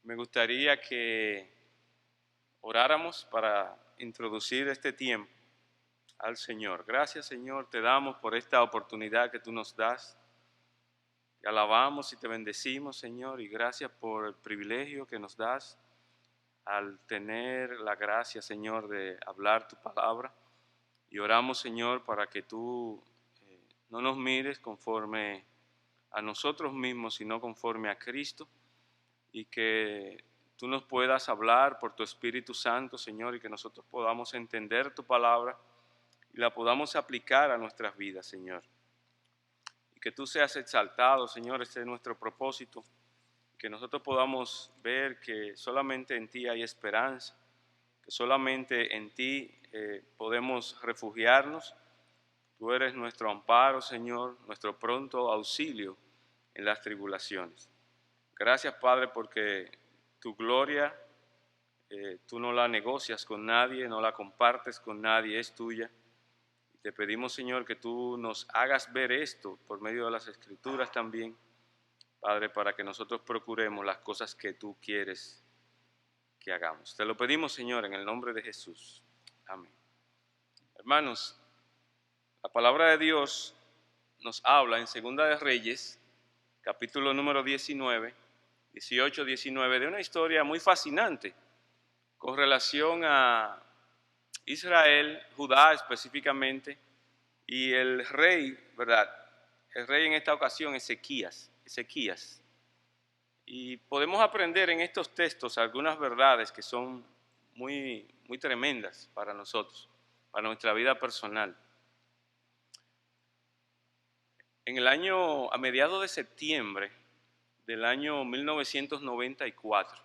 Me gustaría que oráramos para introducir este tiempo al Señor. Gracias, Señor, te damos por esta oportunidad que tú nos das. Te alabamos y te bendecimos, Señor, y gracias por el privilegio que nos das al tener la gracia, Señor, de hablar tu palabra. Y oramos, Señor, para que tú no nos mires conforme a nosotros mismos, sino conforme a Cristo, y que tú nos puedas hablar por tu Espíritu Santo, Señor, y que nosotros podamos entender tu palabra y la podamos aplicar a nuestras vidas, Señor. Y que tú seas exaltado, Señor, este es nuestro propósito, que nosotros podamos ver que solamente en ti hay esperanza, que solamente en ti podemos refugiarnos. Tú eres nuestro amparo, Señor, nuestro pronto auxilio en las tribulaciones. Gracias, Padre, porque tu gloria tú no la negocias con nadie, no la compartes con nadie, es tuya. Y te pedimos, Señor, que tú nos hagas ver esto por medio de las Escrituras también, Padre, para que nosotros procuremos las cosas que tú quieres que hagamos. Te lo pedimos, Señor, en el nombre de Jesús. Amén. Hermanos, la palabra de Dios nos habla en Segunda de Reyes, capítulo número 19, 18, 19, de una historia muy fascinante con relación a Israel, Judá específicamente, y el rey, ¿verdad? El rey en esta ocasión, Ezequías. Y podemos aprender en estos textos algunas verdades que son muy tremendas para nosotros, para nuestra vida personal. A mediados de septiembre del año 1994,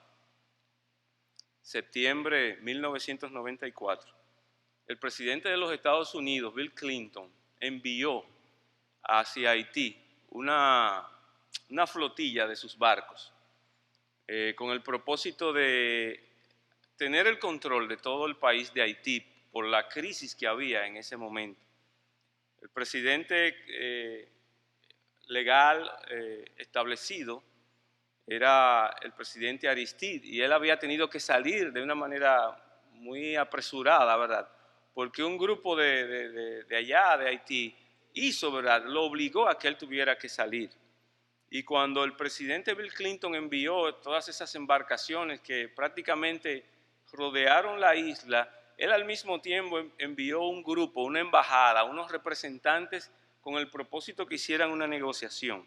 el presidente de los Estados Unidos, Bill Clinton, envió hacia Haití una flotilla de sus barcos con el propósito de tener el control de todo el país de Haití por la crisis que había en ese momento. El presidente legal establecido era el presidente Aristide, y él había tenido que salir de una manera muy apresurada, ¿verdad? Porque un grupo de allá, de Haití, ¿verdad? Lo obligó a que él tuviera que salir. Y cuando el presidente Bill Clinton envió todas esas embarcaciones que prácticamente rodearon la isla, él al mismo tiempo envió un grupo, una embajada, unos representantes con el propósito que hicieran una negociación.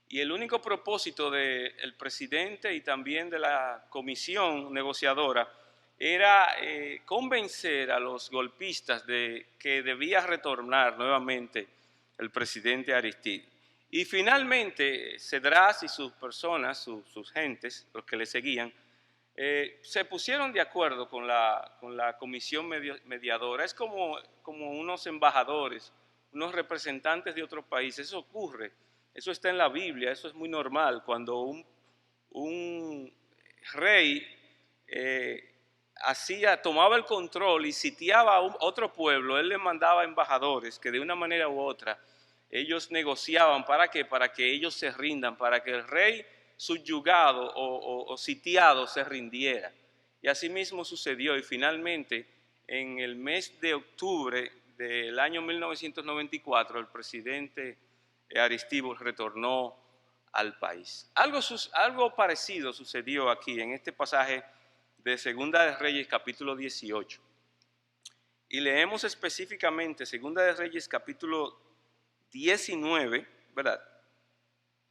Y el único propósito del presidente y también de la comisión negociadora era convencer a los golpistas de que debía retornar nuevamente el presidente Aristide. Y finalmente Cedras y sus personas, sus gentes, los que le seguían, se pusieron de acuerdo con la comisión mediadora. Es como unos embajadores, unos representantes de otros países. Eso ocurre, eso está en la Biblia, eso es muy normal. Cuando un rey tomaba el control y sitiaba a otro pueblo, él le mandaba embajadores que de una manera u otra ellos negociaban. ¿Para qué? Para que ellos se rindan, para que el rey subyugado o sitiado se rindiera. Y así mismo sucedió, y finalmente en el mes de octubre del año 1994 el presidente Aristide retornó al país. Algo parecido sucedió aquí en este pasaje de Segunda de Reyes capítulo 18. Y leemos específicamente Segunda de Reyes capítulo 19, ¿verdad?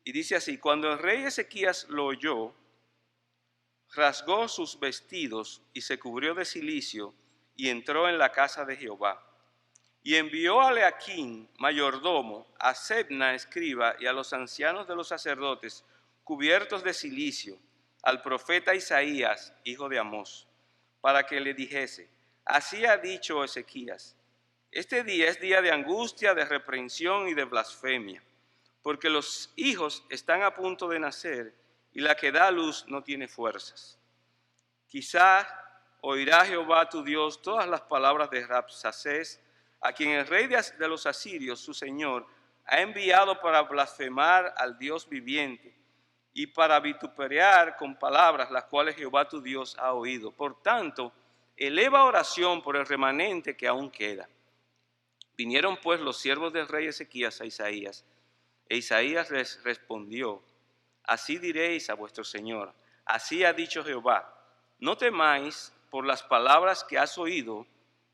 Y dice así: cuando el rey Ezequías lo oyó, rasgó sus vestidos y se cubrió de cilicio y entró en la casa de Jehová. Y envió a Eliaquim, mayordomo, a Sebna, escriba, y a los ancianos de los sacerdotes, cubiertos de cilicio, al profeta Isaías, hijo de Amós, para que le dijese: así ha dicho Ezequías, este día es día de angustia, de reprensión y de blasfemia, porque los hijos están a punto de nacer y la que da luz no tiene fuerzas. Quizá oirá Jehová tu Dios todas las palabras de Rabsacés, a quien el rey de los asirios, su señor, ha enviado para blasfemar al Dios viviente, y para vituperar con palabras las cuales Jehová tu Dios ha oído. Por tanto, eleva oración por el remanente que aún queda. Vinieron pues los siervos del rey Ezequías a Isaías, e Isaías les respondió: así diréis a vuestro Señor, así ha dicho Jehová, no temáis por las palabras que has oído,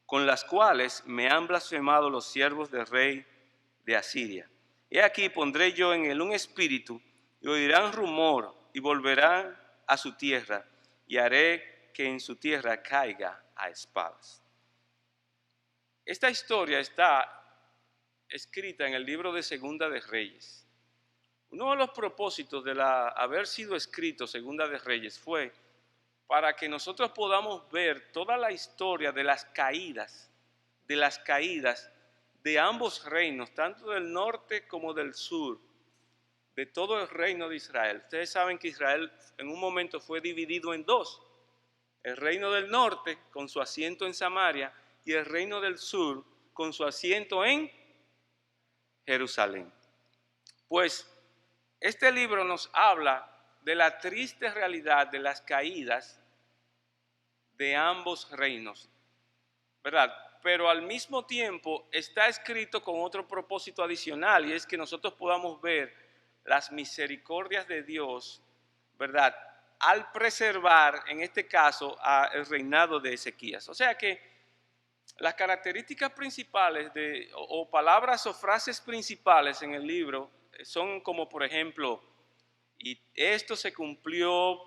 con las cuales me han blasfemado los siervos del rey de Asiria. He aquí pondré yo en él un espíritu, y oirán rumor, y volverán a su tierra, y haré que en su tierra caiga a espadas. Esta historia está escrita en el libro de Segunda de Reyes. Uno de los propósitos de haber sido escrito Segunda de Reyes fue para que nosotros podamos ver toda la historia de las caídas de ambos reinos, tanto del norte como del sur, de todo el reino de Israel. Ustedes saben que Israel en un momento fue dividido en dos: el reino del norte con su asiento en Samaria y el reino del sur con su asiento en Jerusalén. Pues este libro nos habla de la triste realidad de las caídas de ambos reinos, ¿verdad? Pero al mismo tiempo está escrito con otro propósito adicional, y es que nosotros podamos ver las misericordias de Dios, ¿verdad?, al preservar, en este caso, el reinado de Ezequías. O sea que las características principales o palabras o frases principales en el libro son como, por ejemplo, y esto se cumplió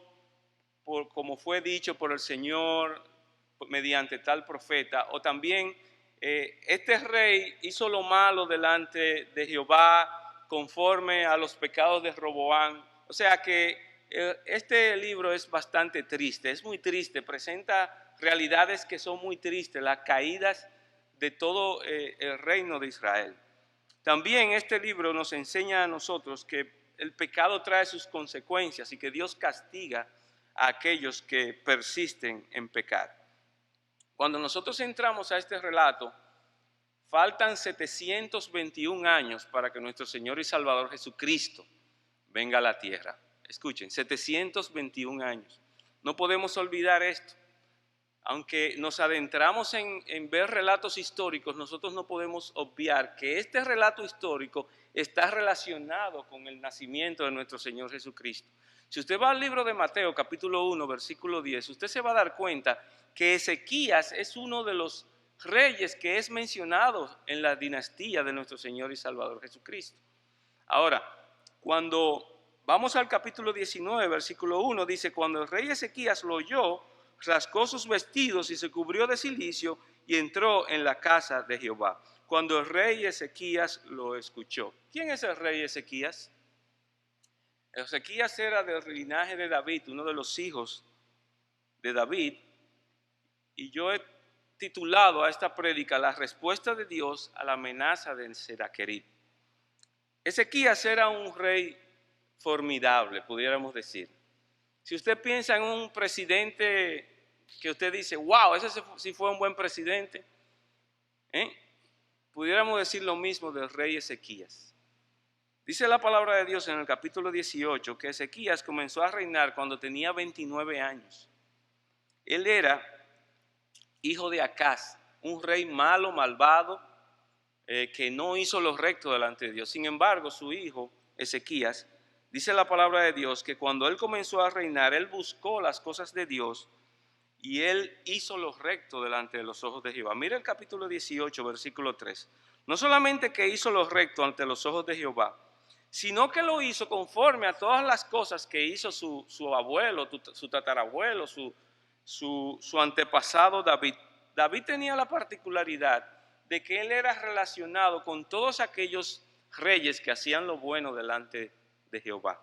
como fue dicho por el Señor mediante tal profeta, o también este rey hizo lo malo delante de Jehová conforme a los pecados de Roboam. O sea que este libro es bastante triste, es muy triste, presenta realidades que son muy tristes, las caídas de todo el reino de Israel. También este libro nos enseña a nosotros que el pecado trae sus consecuencias y que Dios castiga a aquellos que persisten en pecar. Cuando nosotros entramos a este relato, faltan 721 años para que nuestro Señor y Salvador Jesucristo venga a la tierra. Escuchen, 721 años. No podemos olvidar esto. Aunque nos adentramos en ver relatos históricos, nosotros no podemos obviar que este relato histórico está relacionado con el nacimiento de nuestro Señor Jesucristo. Si usted va al libro de Mateo, capítulo 1, versículo 10, usted se va a dar cuenta que Ezequías es uno de los reyes que es mencionado en la dinastía de nuestro Señor y Salvador Jesucristo. Ahora, cuando vamos al capítulo 19, versículo 1, dice: cuando el rey Ezequías lo oyó, rasgó sus vestidos y se cubrió de cilicio y entró en la casa de Jehová. Cuando el rey Ezequías lo escuchó. ¿Quién es el rey Ezequías? Ezequías era del linaje de David, uno de los hijos de David, y yo he titulado a esta prédica La respuesta de Dios a la amenaza de Sennacherib. Ezequías era un rey formidable, pudiéramos decir. Si usted piensa en un presidente que usted dice: wow, ese sí fue un buen presidente, pudiéramos decir lo mismo del rey Ezequías. Dice la palabra de Dios en el capítulo 18 que Ezequías comenzó a reinar cuando tenía 29 años. Él era hijo de Acaz, un rey malo, malvado, que no hizo lo recto delante de Dios. Sin embargo, su hijo Ezequías, dice la palabra de Dios que cuando él comenzó a reinar, él buscó las cosas de Dios y él hizo lo recto delante de los ojos de Jehová. Mira el capítulo 18, versículo 3. No solamente que hizo lo recto ante los ojos de Jehová, sino que lo hizo conforme a todas las cosas que hizo su abuelo, su tatarabuelo, su antepasado David. David tenía la particularidad de que él era relacionado con todos aquellos reyes que hacían lo bueno delante de Jehová.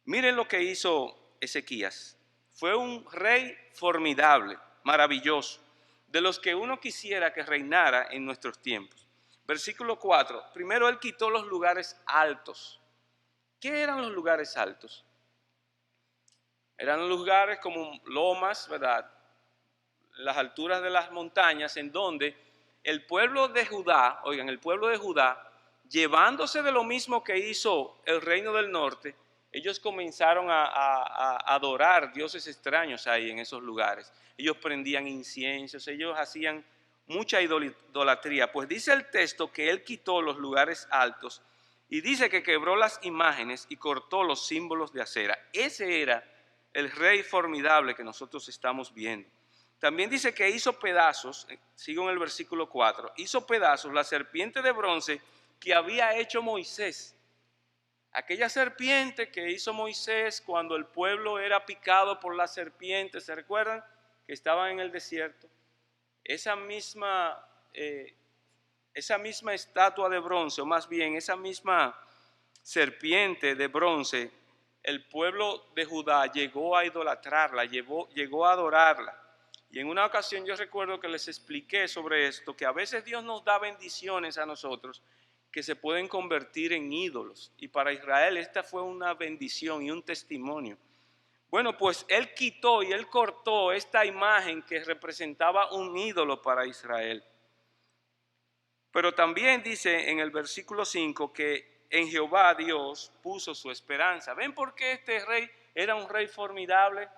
Miren lo que hizo Ezequías. Fue un rey formidable, maravilloso, de los que uno quisiera que reinara en nuestros tiempos. Versículo 4. Primero él quitó los lugares altos. ¿Qué eran los lugares altos? Eran lugares como lomas, ¿verdad?, las alturas de las montañas, en donde el pueblo de Judá, oigan, el pueblo de Judá, llevándose de lo mismo que hizo el reino del norte, ellos comenzaron a adorar dioses extraños ahí en esos lugares. Ellos prendían inciensos, ellos hacían mucha idolatría. Pues dice el texto que él quitó los lugares altos y dice que quebró las imágenes y cortó los símbolos de acera. Ese era el rey formidable que nosotros estamos viendo. También dice que hizo pedazos, sigo en el versículo 4, hizo pedazos la serpiente de bronce que había hecho Moisés. Aquella serpiente que hizo Moisés cuando el pueblo era picado por la serpiente, ¿se recuerdan? Que estaban en el desierto. Esa misma estatua de bronce, o más bien esa misma serpiente de bronce, el pueblo de Judá llegó a idolatrarla, llegó a adorarla. Y en una ocasión yo recuerdo que les expliqué sobre esto, que a veces Dios nos da bendiciones a nosotros que se pueden convertir en ídolos. Y para Israel esta fue una bendición y un testimonio. Bueno, pues él quitó y él cortó esta imagen que representaba un ídolo para Israel. Pero también dice en el versículo 5 que en Jehová Dios puso su esperanza. ¿Ven por qué este rey era un rey formidable,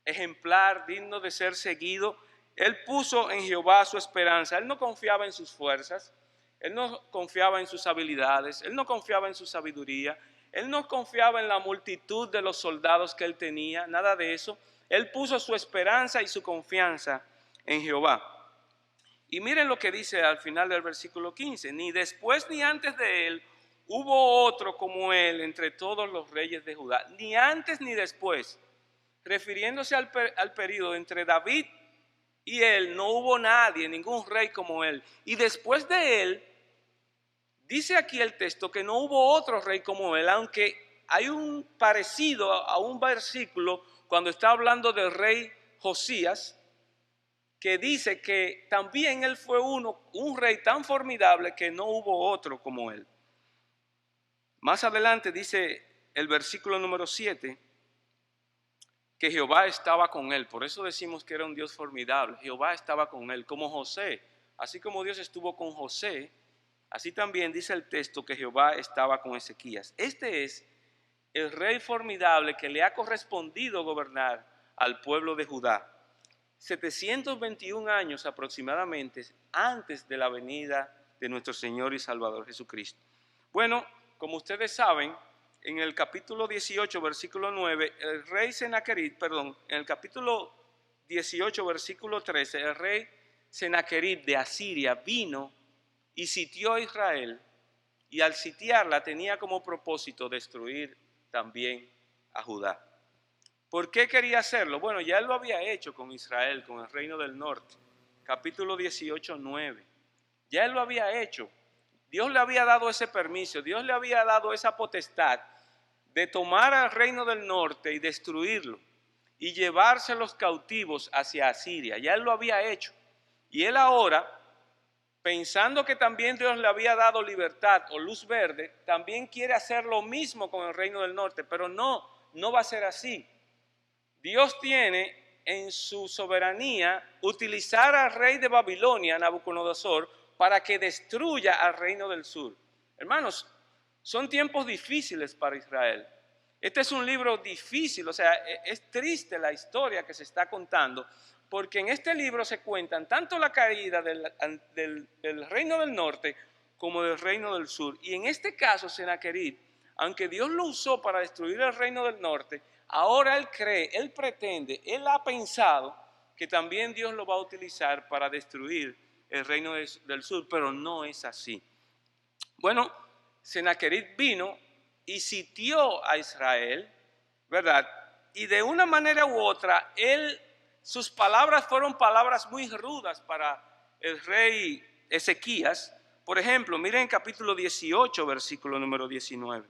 ejemplar, digno de ser seguido? Él puso en Jehová su esperanza. Él no confiaba en sus fuerzas, él no confiaba en sus habilidades, él no confiaba en su sabiduría, él no confiaba en la multitud de los soldados que él tenía, nada de eso. Él puso su esperanza y su confianza en Jehová. Y miren lo que dice al final del versículo 15. Ni después ni antes de él hubo otro como él entre todos los reyes de Judá. Ni antes ni después. Refiriéndose al periodo entre David y él, no hubo nadie, ningún rey como él. Y después de él, dice aquí el texto que no hubo otro rey como él, aunque hay un parecido a un versículo cuando está hablando del rey Josías, que dice que también él fue un rey tan formidable que no hubo otro como él. Más adelante dice el versículo número 7, que Jehová estaba con él. Por eso decimos que era un Dios formidable. Jehová estaba con él, como José. Así como Dios estuvo con José, así también dice el texto que Jehová estaba con Ezequías. Este es el rey formidable que le ha correspondido gobernar al pueblo de Judá 721 años aproximadamente antes de la venida de nuestro Señor y Salvador Jesucristo. Bueno, como ustedes saben, en el capítulo 18, versículo 9, el rey Senaquerib, en el capítulo 18, versículo 13, el rey Senaquerib de Asiria vino y sitió a Israel, y al sitiarla tenía como propósito destruir también a Judá. ¿Por qué quería hacerlo? Bueno, ya él lo había hecho con Israel, con el reino del norte. Capítulo 18, 9. Ya él lo había hecho. Dios le había dado ese permiso, Dios le había dado esa potestad de tomar al reino del norte y destruirlo y llevarse los cautivos hacia Asiria. Ya él lo había hecho. Y él ahora, pensando que también Dios le había dado libertad o luz verde, también quiere hacer lo mismo con el reino del norte, pero no va a ser así. Dios tiene en su soberanía utilizar al rey de Babilonia, Nabucodonosor, para que destruya al reino del sur. Hermanos, son tiempos difíciles para Israel. Este es un libro difícil, o sea, es triste la historia que se está contando, porque en este libro se cuentan tanto la caída del reino del norte como del reino del sur. Y en este caso, Senaquerib, aunque Dios lo usó para destruir el reino del norte, ahora él cree, él pretende, él ha pensado que también Dios lo va a utilizar para destruir el reino del sur, pero no es así. Bueno, Senaquerib vino y sitió a Israel, ¿verdad? Y de una manera u otra, sus palabras fueron palabras muy rudas para el rey Ezequías. Por ejemplo, miren capítulo 18, versículo número 19.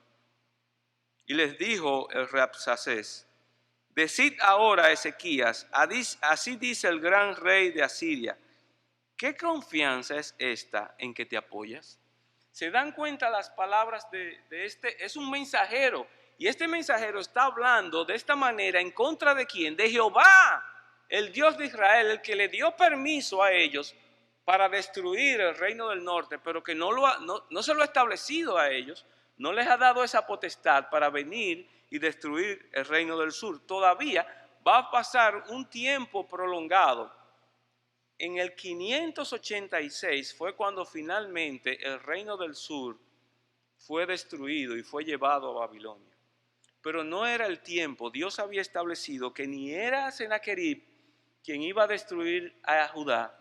Y les dijo el Rabsacés: decid ahora a Ezequías, así dice el gran rey de Asiria, ¿qué confianza es esta en que te apoyas? ¿Se dan cuenta las palabras de este? Es un mensajero, y este mensajero está hablando de esta manera en contra de ¿quién? De Jehová, el Dios de Israel, el que le dio permiso a ellos para destruir el reino del norte, pero que no se lo ha establecido a ellos, no les ha dado esa potestad para venir y destruir el reino del sur. Todavía va a pasar un tiempo prolongado. En el 586 fue cuando finalmente el reino del sur fue destruido y fue llevado a Babilonia. Pero no era el tiempo. Dios había establecido que ni era Sennacherib quien iba a destruir a Judá,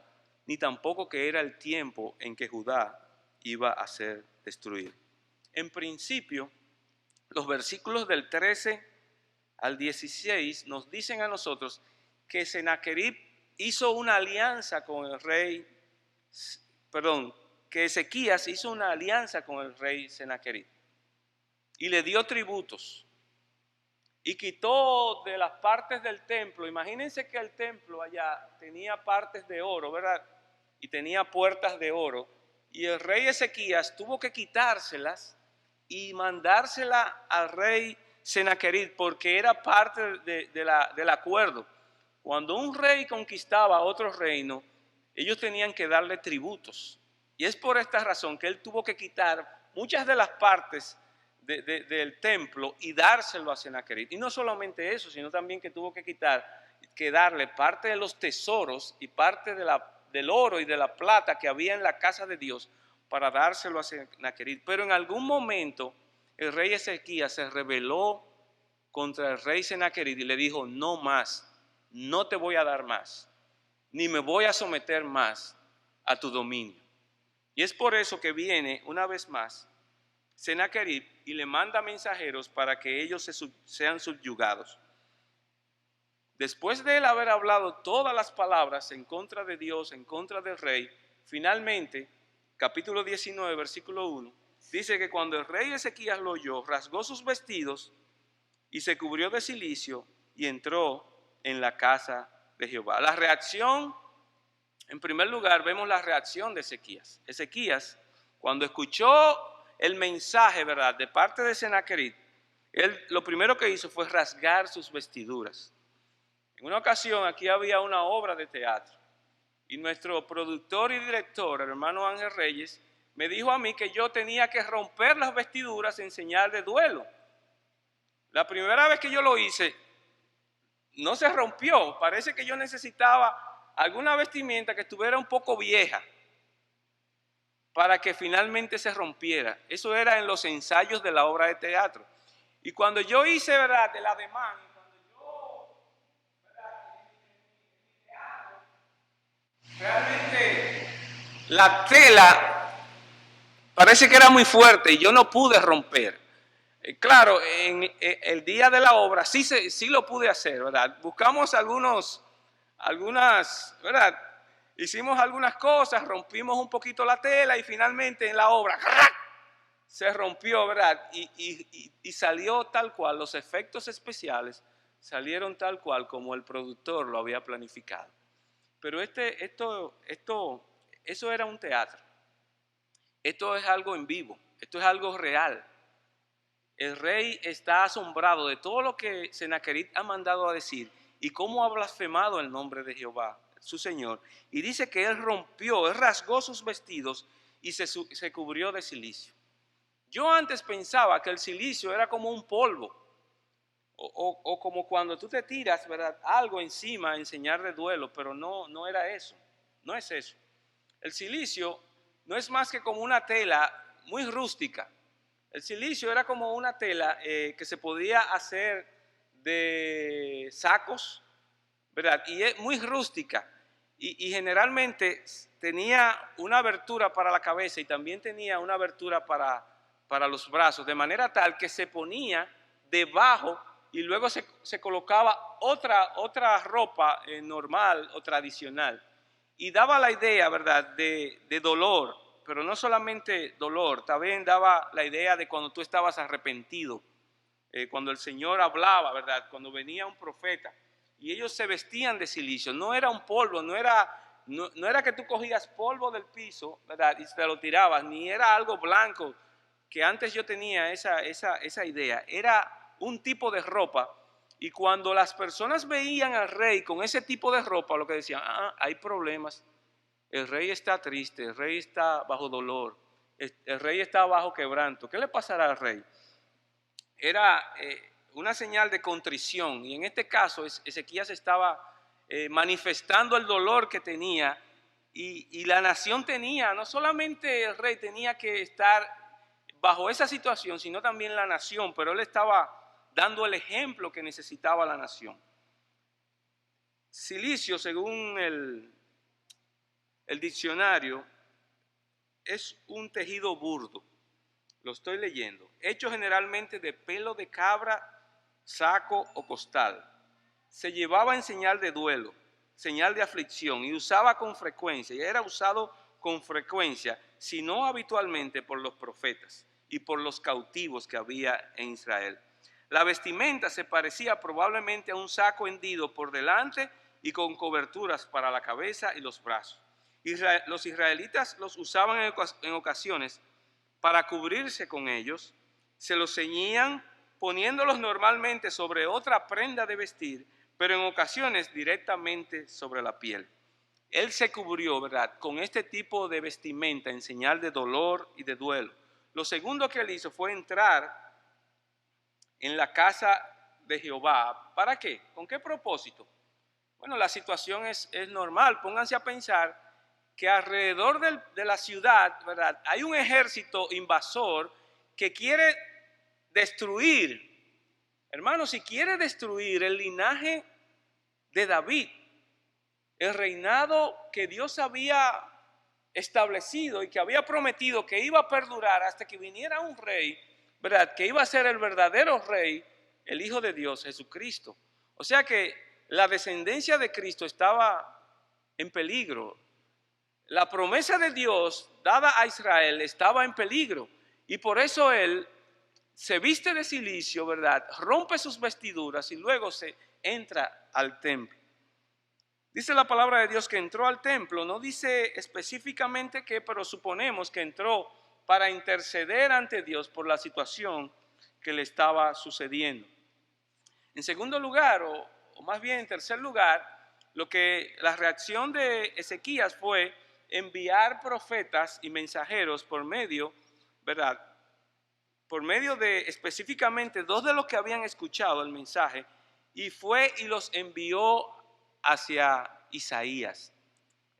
ni tampoco que era el tiempo en que Judá iba a ser destruido. En principio, los versículos del 13 al 16 nos dicen a nosotros que Sennacherib hizo una alianza con el rey, que Ezequías hizo una alianza con el rey Sennacherib y le dio tributos y quitó de las partes del templo. Imagínense que el templo allá tenía partes de oro, ¿verdad? Y tenía puertas de oro, y el rey Ezequías tuvo que quitárselas y mandársela al rey Sennacherib porque era parte del acuerdo. Cuando un rey conquistaba otro reino, ellos tenían que darle tributos. Y es por esta razón que él tuvo que quitar muchas de las partes del templo y dárselo a Sennacherib. Y no solamente eso, sino también que tuvo que darle parte de los tesoros y parte del oro y de la plata que había en la casa de Dios para dárselo a Sennacherib. Pero en algún momento el rey Ezequías se rebeló contra el rey Sennacherib y le dijo: no más, no te voy a dar más, ni me voy a someter más a tu dominio. Y es por eso que viene una vez más Sennacherib y le manda mensajeros para que ellos sean subyugados. Después de él haber hablado todas las palabras en contra de Dios, en contra del rey, finalmente, capítulo 19, versículo 1, dice que cuando el rey Ezequías lo oyó, rasgó sus vestidos y se cubrió de cilicio y entró en la casa de Jehová. La reacción, en primer lugar, vemos la reacción de Ezequías. Ezequías, cuando escuchó el mensaje, ¿verdad?, de parte de Sennacherib, él lo primero que hizo fue rasgar sus vestiduras. En una ocasión aquí había una obra de teatro y nuestro productor y director, el hermano Ángel Reyes, me dijo a mí que yo tenía que romper las vestiduras en señal de duelo. La primera vez que yo lo hice, no se rompió. Parece que yo necesitaba alguna vestimenta que estuviera un poco vieja para que finalmente se rompiera. Eso era en los ensayos de la obra de teatro. Y cuando yo hice, ¿verdad?, el ademán, realmente la tela parece que era muy fuerte y yo no pude romper. Claro, en el día de la obra sí lo pude hacer, ¿verdad? Buscamos ¿verdad? Hicimos algunas cosas, rompimos un poquito la tela y finalmente en la obra ¡crack!, se rompió, ¿verdad? Y salió tal cual, los efectos especiales salieron tal cual como el productor lo había planificado. Pero eso era un teatro. Esto es algo en vivo, esto es algo real. El rey está asombrado de todo lo que Sennacherib ha mandado a decir y cómo ha blasfemado el nombre de Jehová, su Señor. Y dice que él rasgó sus vestidos y se cubrió de cilicio. Yo antes pensaba que el cilicio era como un polvo o como cuando tú te tiras, ¿verdad?, algo encima en señal de duelo, pero no era eso, no es eso. El cilicio no es más que como una tela muy rústica. El cilicio era como una tela que se podía hacer de sacos, ¿verdad? Y es muy rústica y generalmente tenía una abertura para la cabeza y también tenía una abertura para los brazos, de manera tal que se ponía debajo y luego se colocaba otra ropa normal o tradicional. Y daba la idea, ¿verdad?, de dolor, pero no solamente dolor, también daba la idea de cuando tú estabas arrepentido, cuando el Señor hablaba, ¿verdad?, cuando venía un profeta. Y ellos se vestían de cilicio, no era un polvo, no era que tú cogías polvo del piso, ¿verdad?, y te lo tirabas, ni era algo blanco, que antes yo tenía esa idea, era un tipo de ropa. Y cuando las personas veían al rey con ese tipo de ropa, lo que decían, hay problemas, el rey está triste, el rey está bajo dolor, el rey estaba bajo quebranto. ¿Qué le pasará al rey? Era una señal de contrición, y en este caso Ezequías estaba manifestando el dolor que tenía, y la nación tenía, no solamente el rey tenía que estar bajo esa situación, sino también la nación, pero él estaba dando el ejemplo que necesitaba la nación. Cilicio, según el diccionario, es un tejido burdo, lo estoy leyendo, hecho generalmente de pelo de cabra, saco o costal. Se llevaba en señal de duelo, señal de aflicción, y usaba con frecuencia, y era usado con frecuencia, si no habitualmente, por los profetas y por los cautivos que había en Israel. La vestimenta se parecía probablemente a un saco hendido por delante y con coberturas para la cabeza y los brazos. Los israelitas los usaban en ocasiones para cubrirse con ellos, se los ceñían poniéndolos normalmente sobre otra prenda de vestir, pero en ocasiones directamente sobre la piel. Él se cubrió, ¿verdad?, con este tipo de vestimenta en señal de dolor y de duelo. Lo segundo que él hizo fue entrar en la casa de Jehová. ¿Para qué? ¿Con qué propósito? Bueno, la situación es normal. Pónganse a pensar que alrededor de la ciudad, ¿verdad?, hay un ejército invasor que quiere destruir, hermanos, si quiere destruir el linaje de David, el reinado que Dios había establecido y que había prometido que iba a perdurar hasta que viniera un rey, ¿verdad?, que iba a ser el verdadero rey, el Hijo de Dios, Jesucristo. O sea que la descendencia de Cristo estaba en peligro. La promesa de Dios dada a Israel estaba en peligro, y por eso él se viste de cilicio, ¿verdad?, rompe sus vestiduras y luego se entra al templo. Dice la palabra de Dios que entró al templo, no dice específicamente qué, pero suponemos que entró para interceder ante Dios por la situación que le estaba sucediendo. En segundo lugar, o más bien en tercer lugar, la reacción de Ezequías fue enviar profetas y mensajeros por medio, ¿verdad?, por medio de específicamente dos de los que habían escuchado el mensaje, y fue y los envió hacia Isaías,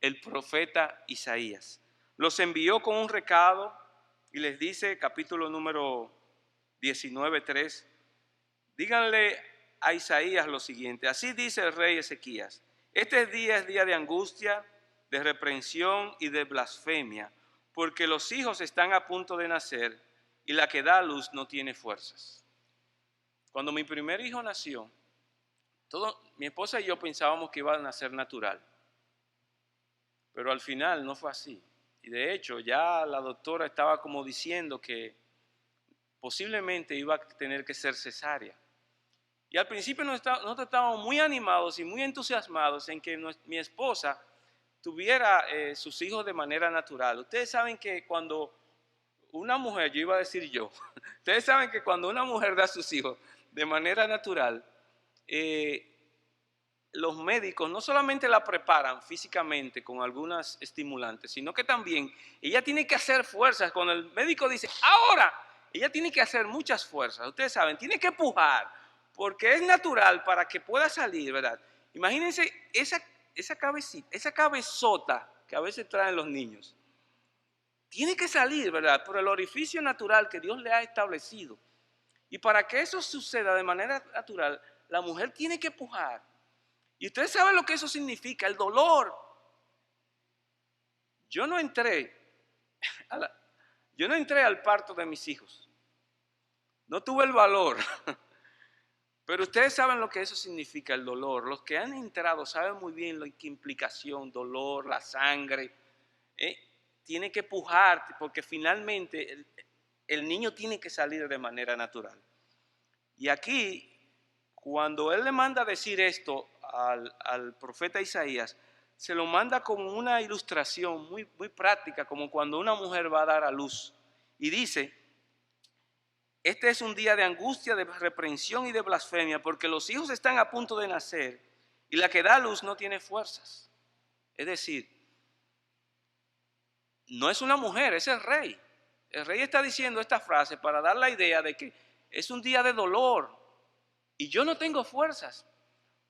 el profeta Isaías. Los envió con un recado y les dice, capítulo número 19:3, díganle a Isaías lo siguiente: así dice el rey Ezequías, este día es día de angustia, de reprensión y de blasfemia, porque los hijos están a punto de nacer y la que da a luz no tiene fuerzas. Cuando mi primer hijo nació, mi esposa y yo pensábamos que iba a nacer natural, pero al final no fue así. Y de hecho ya la doctora estaba como diciendo que posiblemente iba a tener que ser cesárea. Y al principio nosotros estábamos muy animados y muy entusiasmados en que mi esposa tuviera sus hijos de manera natural. Ustedes saben que cuando una mujer, yo iba a decir yo, ustedes saben que cuando una mujer da a sus hijos de manera natural, los médicos no solamente la preparan físicamente con algunas estimulantes, sino que también ella tiene que hacer fuerzas. Cuando el médico dice, ahora, ella tiene que hacer muchas fuerzas. Ustedes saben, tiene que pujar, porque es natural para que pueda salir, ¿verdad? Imagínense esa cabecita, esa cabezota que a veces traen los niños. Tiene que salir, ¿verdad?, por el orificio natural que Dios le ha establecido. Y para que eso suceda de manera natural, la mujer tiene que pujar. Y ustedes saben lo que eso significa, el dolor. Yo no entré al parto de mis hijos. No tuve el valor. Pero ustedes saben lo que eso significa, el dolor. Los que han entrado saben muy bien la implicación, dolor, la sangre. Tiene que pujar porque finalmente el niño tiene que salir de manera natural. Y aquí, cuando él le manda a decir esto al profeta Isaías, se lo manda con una ilustración muy, muy práctica, como cuando una mujer va a dar a luz. Y dice, este es un día de angustia, de reprensión y de blasfemia, porque los hijos están a punto de nacer y la que da a luz no tiene fuerzas. Es decir, no es una mujer, es el rey. El rey está diciendo esta frase para dar la idea de que es un día de dolor y yo no tengo fuerzas.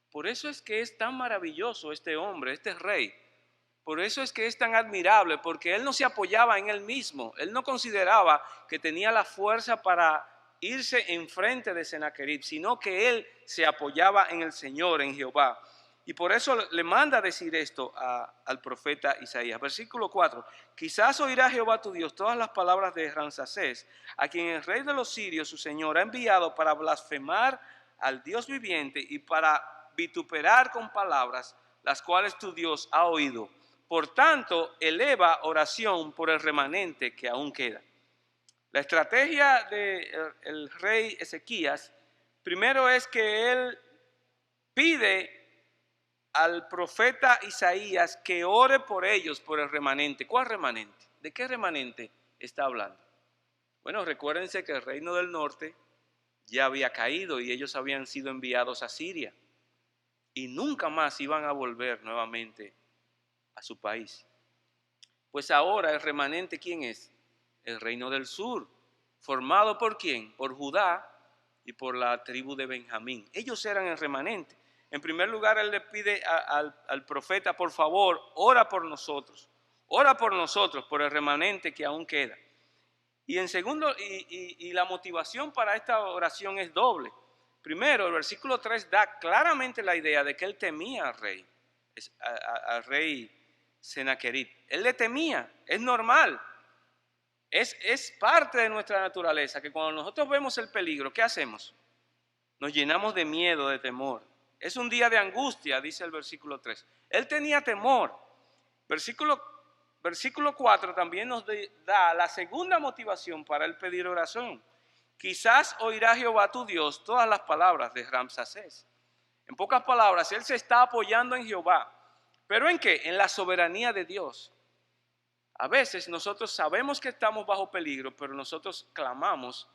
Por eso es que es tan maravilloso este hombre, este rey. Por eso es que es tan admirable, porque él no se apoyaba en él mismo. Él no consideraba que tenía la fuerza para irse enfrente de Sennacherib, sino que él se apoyaba en el Señor, en Jehová. Y por eso le manda a decir esto al profeta Isaías. Versículo 4. Quizás oirá Jehová tu Dios todas las palabras de Ransacés, a quien el rey de los sirios, su señor, ha enviado para blasfemar al Dios viviente y para vituperar con palabras, las cuales tu Dios ha oído. Por tanto, eleva oración por el remanente que aún queda. La estrategia del rey Ezequías, primero es que él pide al profeta Isaías que ore por ellos, por el remanente. ¿Cuál remanente? ¿De qué remanente está hablando? Bueno, recuérdense que el reino del norte ya había caído y ellos habían sido enviados a Siria y nunca más iban a volver nuevamente a su país. Pues ahora el remanente, ¿quién es? El reino del sur, formado ¿por quién? Por Judá y por la tribu de Benjamín. Ellos eran el remanente. En primer lugar, él le pide al profeta, por favor, ora por nosotros, por el remanente que aún queda. Y en segundo, y la motivación para esta oración es doble. Primero, el versículo 3 da claramente la idea de que él temía al rey Sennacherib. Él le temía, es normal. Es parte de nuestra naturaleza que cuando nosotros vemos el peligro, ¿qué hacemos? Nos llenamos de miedo, de temor. Es un día de angustia, dice el versículo 3. Él tenía temor. Versículo 4 también nos da la segunda motivación para él pedir oración. Quizás oirá Jehová tu Dios todas las palabras de Ramsacés. En pocas palabras, él se está apoyando en Jehová. ¿Pero en qué? En la soberanía de Dios. A veces nosotros sabemos que estamos bajo peligro, pero nosotros clamamos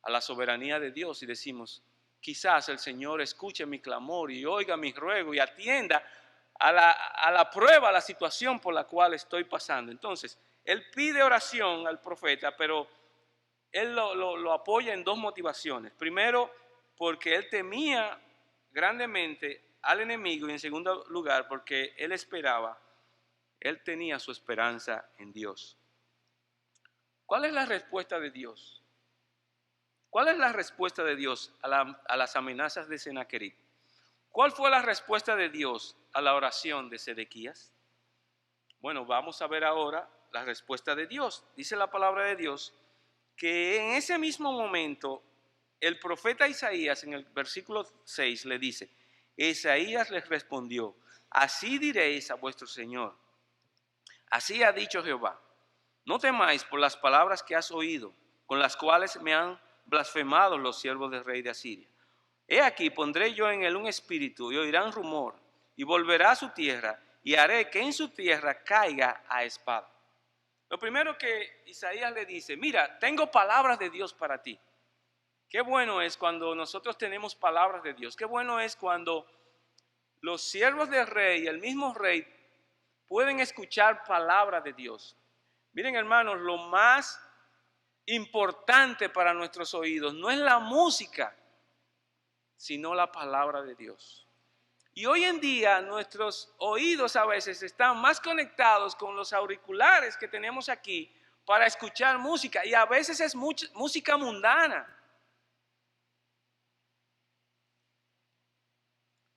a la soberanía de Dios y decimos, quizás el Señor escuche mi clamor y oiga mi ruego y atienda a la prueba, a la situación por la cual estoy pasando. Entonces, él pide oración al profeta, pero él lo apoya en dos motivaciones. Primero, porque él temía grandemente al enemigo y en segundo lugar, porque él tenía su esperanza en Dios. ¿Cuál es la respuesta de Dios? ¿Cuál es la respuesta de Dios a las amenazas de Sennacherib? ¿Cuál fue la respuesta de Dios a la oración de Sedequías? Bueno, vamos a ver ahora la respuesta de Dios. Dice la palabra de Dios que en ese mismo momento el profeta Isaías en el versículo 6 le dice, Isaías les respondió, así diréis a vuestro Señor, así ha dicho Jehová, no temáis por las palabras que has oído, con las cuales me han blasfemado los siervos del rey de Asiria. He aquí, pondré yo en él un espíritu y oirán rumor, y volverá a su tierra, y haré que en su tierra caiga a espada. Lo primero que Isaías le dice, mira, tengo palabras de Dios para ti. Qué bueno es cuando nosotros tenemos palabras de Dios. Qué bueno es cuando los siervos del rey, el mismo rey, pueden escuchar palabras de Dios. Miren, hermanos, lo más importante para nuestros oídos no es la música, sino la palabra de Dios. Y hoy en día nuestros oídos a veces están más conectados con los auriculares que tenemos aquí para escuchar música, y a veces es música mundana.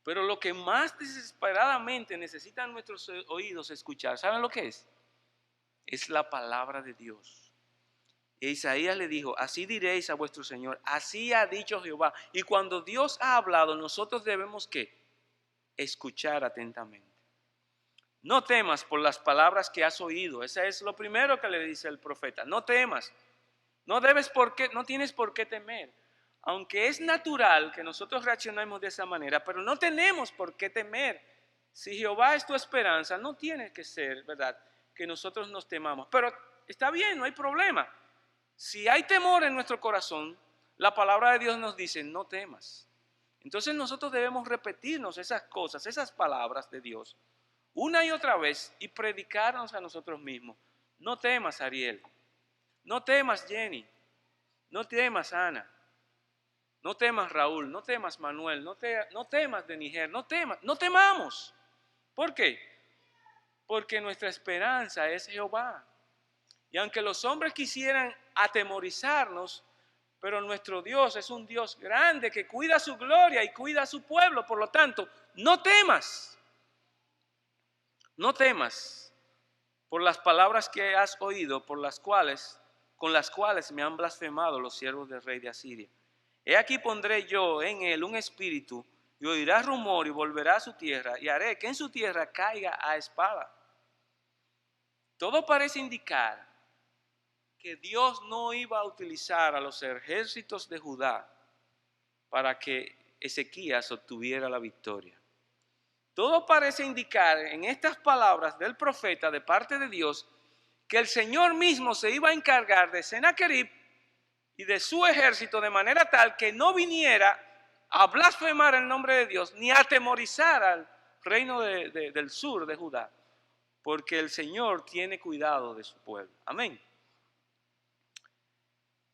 Pero lo que más desesperadamente necesitan nuestros oídos escuchar, ¿saben lo que es? Es la palabra de Dios. E Isaías le dijo, así diréis a vuestro Señor, así ha dicho Jehová. Y cuando Dios ha hablado, nosotros debemos ¿qué? Escuchar atentamente. No temas por las palabras que has oído. Ese es lo primero que le dice el profeta. No temas. No tienes por qué temer. Aunque es natural que nosotros reaccionemos de esa manera, pero no tenemos por qué temer. Si Jehová es tu esperanza, no tiene que ser, ¿verdad?, que nosotros nos temamos. Pero está bien, no hay problema. Si hay temor en nuestro corazón, la palabra de Dios nos dice, no temas. Entonces nosotros debemos repetirnos esas cosas, esas palabras de Dios, una y otra vez y predicarnos a nosotros mismos. No temas, Ariel. No temas, Jenny. No temas, Ana. No temas, Raúl. No temas, Manuel. No temas, Deniger. No temamos. ¿Por qué? Porque nuestra esperanza es Jehová. Y aunque los hombres quisieran atemorizarnos, pero nuestro Dios es un Dios grande que cuida su gloria y cuida a su pueblo. Por lo tanto, no temas. No temas por las palabras que has oído, con las cuales me han blasfemado los siervos del rey de Asiria. He aquí pondré yo en él un espíritu, y oirá rumor y volverá a su tierra, y haré que en su tierra caiga a espada. Todo parece indicar que Dios no iba a utilizar a los ejércitos de Judá para que Ezequías obtuviera la victoria. Todo parece indicar en estas palabras del profeta de parte de Dios que el Señor mismo se iba a encargar de Sennacherib y de su ejército de manera tal que no viniera a blasfemar el nombre de Dios ni a atemorizar al reino del sur de Judá, porque el Señor tiene cuidado de su pueblo. Amén.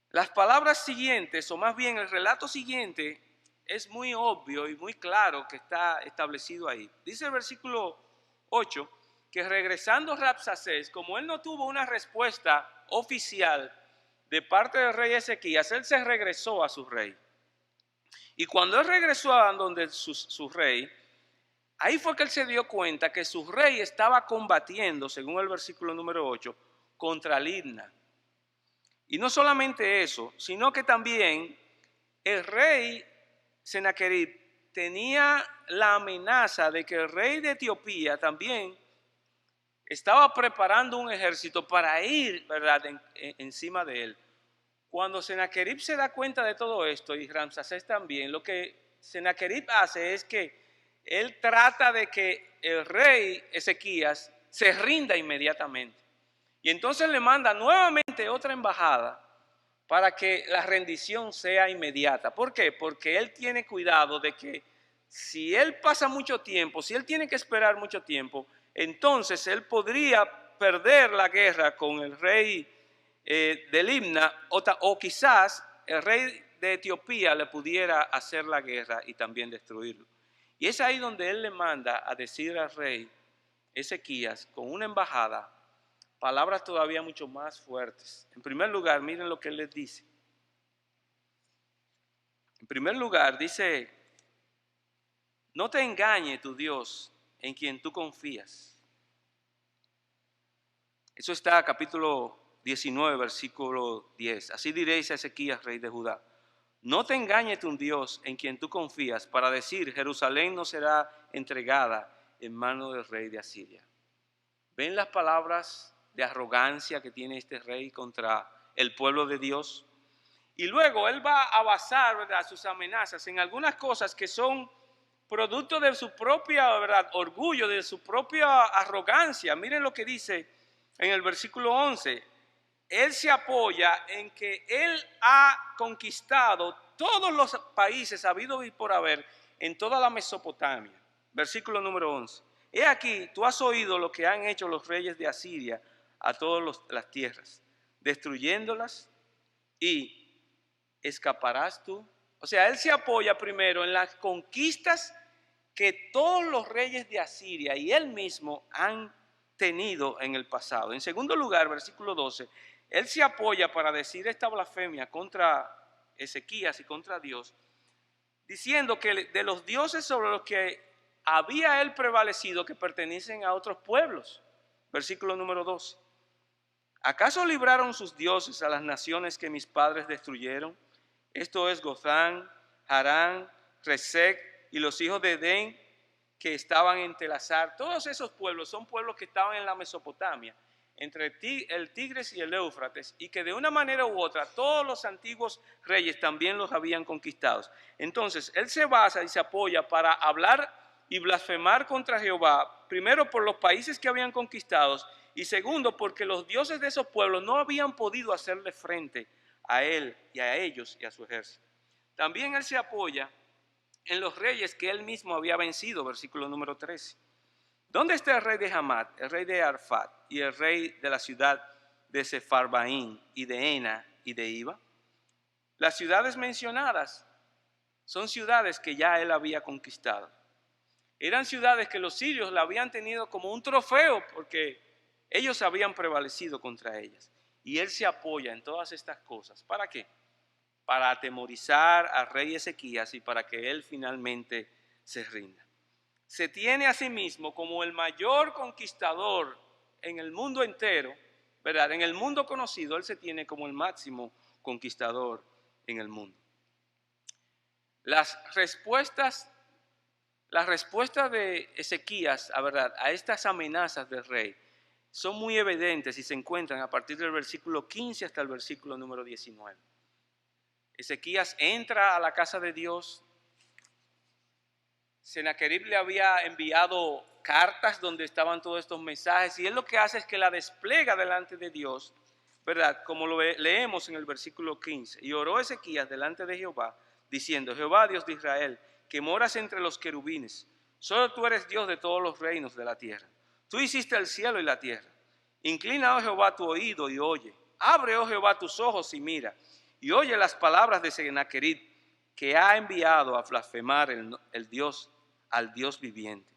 Las palabras siguientes, o más bien el relato siguiente, es muy obvio y muy claro que está establecido ahí. Dice el versículo 8 que regresando Rabsacés, como él no tuvo una respuesta oficial de parte del rey Ezequías, él se regresó a su rey. Y cuando él regresó a donde su rey, ahí fue que él se dio cuenta que su rey estaba combatiendo, según el versículo número 8, contra Libna. Y no solamente eso, sino que también el rey Sennacherib tenía la amenaza de que el rey de Etiopía también estaba preparando un ejército para ir, ¿verdad?, encima de él. Cuando Sennacherib se da cuenta de todo esto, y Ramsacés también, lo que Sennacherib hace es que él trata de que el rey Ezequías se rinda inmediatamente. Y entonces le manda nuevamente otra embajada para que la rendición sea inmediata. ¿Por qué? Porque él tiene cuidado de que si él pasa mucho tiempo, si él tiene que esperar mucho tiempo, entonces él podría perder la guerra con el rey de Libna, o quizás el rey de Etiopía le pudiera hacer la guerra y también destruirlo. Y es ahí donde él le manda a decir al rey Ezequías con una embajada palabras todavía mucho más fuertes. En primer lugar, miren lo que él les dice. En primer lugar, dice: no te engañe tu Dios en quien tú confías. Eso está capítulo 19, versículo 10. Así diréis a Ezequías, rey de Judá: no te engañe tu Dios en quien tú confías, para decir, Jerusalén no será entregada en mano del rey de Asiria. ¿Ven las palabras de arrogancia que tiene este rey contra el pueblo de Dios? Y luego él va a basar, ¿verdad?, sus amenazas en algunas cosas que son producto de su propia, ¿verdad?, orgullo, de su propia arrogancia. Miren lo que dice en el versículo 11. Él se apoya en que él ha conquistado todos los países habidos y por haber en toda la Mesopotamia. Versículo número 11. He aquí, tú has oído lo que han hecho los reyes de Asiria a todas las tierras, destruyéndolas, y escaparás tú. O sea, él se apoya primero en las conquistas que todos los reyes de Asiria y él mismo han tenido en el pasado. En segundo lugar, versículo 12, él se apoya para decir esta blasfemia contra Ezequías y contra Dios, diciendo que de los dioses sobre los que había él prevalecido, que pertenecen a otros pueblos. Versículo número 12. ¿Acaso libraron sus dioses a las naciones que mis padres destruyeron? Esto es Gozán, Harán, Resec y los hijos de Edén que estaban en Telasar. Todos esos pueblos son pueblos que estaban en la Mesopotamia, entre el Tigris y el Éufrates, y que de una manera u otra todos los antiguos reyes también los habían conquistado. Entonces, él se basa y se apoya para hablar y blasfemar contra Jehová, primero por los países que habían conquistado, y segundo porque los dioses de esos pueblos no habían podido hacerle frente a él y a ellos y a su ejército. También él se apoya en los reyes que él mismo había vencido, versículo número 13. ¿Dónde está el rey de Hamat, el rey de Arfat y el rey de la ciudad de Sefarbaín y de Ena y de Iva? Las ciudades mencionadas son ciudades que ya él había conquistado. Eran ciudades que los sirios la habían tenido como un trofeo porque ellos habían prevalecido contra ellas. Y él se apoya en todas estas cosas. ¿Para qué? Para atemorizar al rey Ezequías y para que él finalmente se rinda. Se tiene a sí mismo como el mayor conquistador en el mundo entero, ¿verdad? En el mundo conocido, él se tiene como el máximo conquistador en el mundo. Las respuestas de Ezequías, a estas amenazas del rey son muy evidentes y se encuentran a partir del versículo 15 hasta el versículo número 19. Ezequías entra a la casa de Dios. Sennacherib le había enviado cartas donde estaban todos estos mensajes y él lo que hace es que la despliega delante de Dios, ¿verdad? Como lo leemos en el versículo 15. Y oró Ezequías delante de Jehová, diciendo: Jehová, Dios de Israel, que moras entre los querubines, solo tú eres Dios de todos los reinos de la tierra. Tú hiciste el cielo y la tierra. Inclina, oh Jehová, tu oído y oye. Abre, oh Jehová, tus ojos y mira. Y oye las palabras de Sennacherib, que ha enviado a blasfemar al Dios viviente.